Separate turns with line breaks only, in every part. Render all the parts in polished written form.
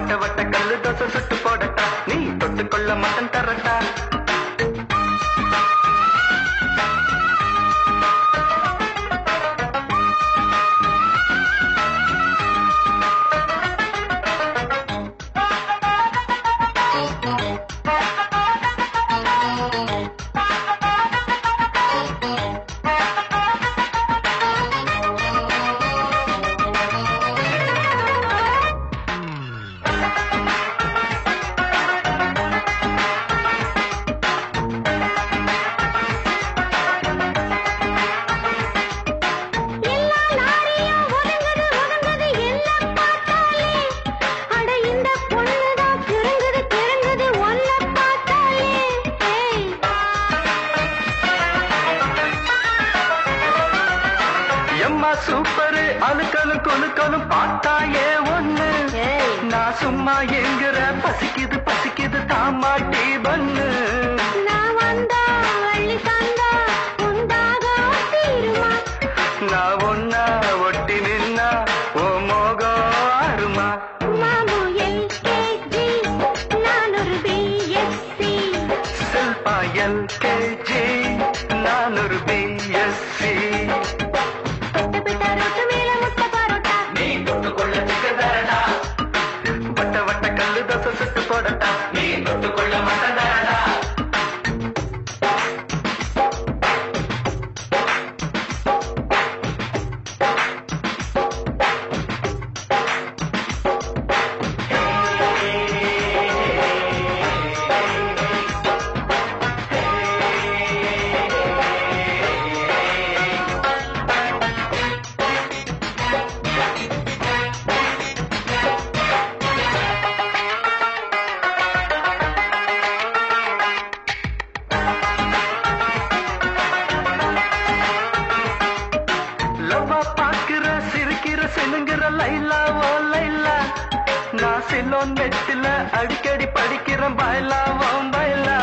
வட்ட வட்ட கல்லு தோசை சுட்டு போடட்டா, நீ தொட்டுக்கொள்ள மட்டன் தரட்டா. சூப்பரு அழுக்கலும் கொழுக்கலும் பார்த்தாயே ஒண்ணு, நான் சும்மா எங்குற பசிக்குது பசிக்குது தாமாட்டி பண்ணு. நான் வந்தா வள்ளி தந்தா உண்டாக தீருமா, நான் ஒன்னா ஒட்டி நின்னா ஓ மோகம் ஆறுமா. மாமு LKG நான் ஒரு BSc, சில்பா LKG நான் ஒரு BSc. வட்ட வட்ட கல்லு தோசை சுட்டு போடட்டா, நீ தொட்டுக்கொள்ள மட்டன் தரடா. சிலுங்கிற லைலா ஓ லைலா, நான் சிலோன் நெட்டில அடிக்கடி படிக்கிறேன் பைலா ஓ பைலா.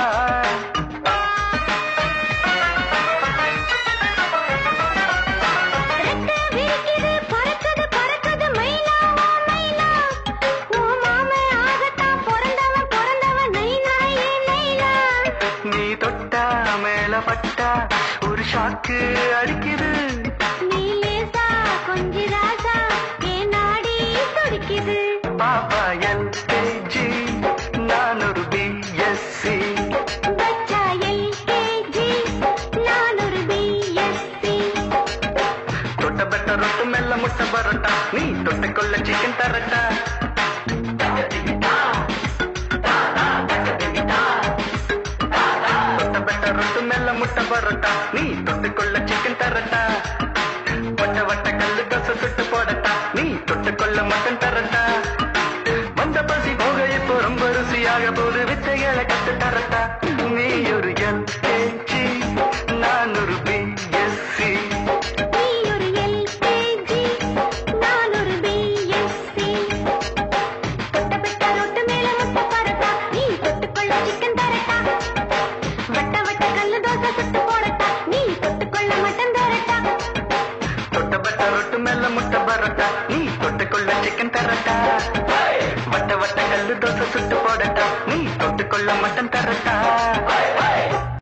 நீ தொட்டா மேல பட்டா ஒரு ஷாக்கு அடிக்குது, பாப்பா LKG நான் ஒரு BSc, பச்சா LKG நான் ஒரு BSc. தொட்ட பெட்ட ரொட்டு மெல்ல முட்டை பரோட்டா, நீ தொட்டுக்கொள்ள சிக்கன் தரட்டா. தொட்ட பெட்ட ரொட்டு மெல்ல முட்டை பரோட்டா, நீ தொட்டுக்கொள்ள சிக்கன் தரட்டா. வட்ட வட்ட கல்லு தோசை சுட்டு போடட்டா, நீ தொட்டுக்கொள்ள மட்டன் தரட்டா. வந்த பசி போக இப்போ ரொம்ப ருசியாக போது வித்தைகளை கத்து தரட்டா. நீ ஒரு LKG நான் ஒரு BSc, நீ ஒரு LKG நான் ஒரு BSc. தொட்ட பெட்ட ரொட்டு மேல முட்டை பரோட்டா, நீ தொட்டுக்கொள்ள சிக்கன் தரட்டா. வட்ட வட்ட கல்லு தோசை சுட்டு போடட்டா, நீ தொட்டுக்கொள்ள மட்டன் தரட்டா. தொட்ட பெட்ட ரொட்டு மேல முட்டை பரோட்டா, நீ தொட்டுக்கொள்ள சிக்கன் தரட்டா. வட்ட வட்ட கல்லு தோசை சுட்டு போடட்டா, நீ தொட்டுக்கொள்ள மட்டன் தரட்டா.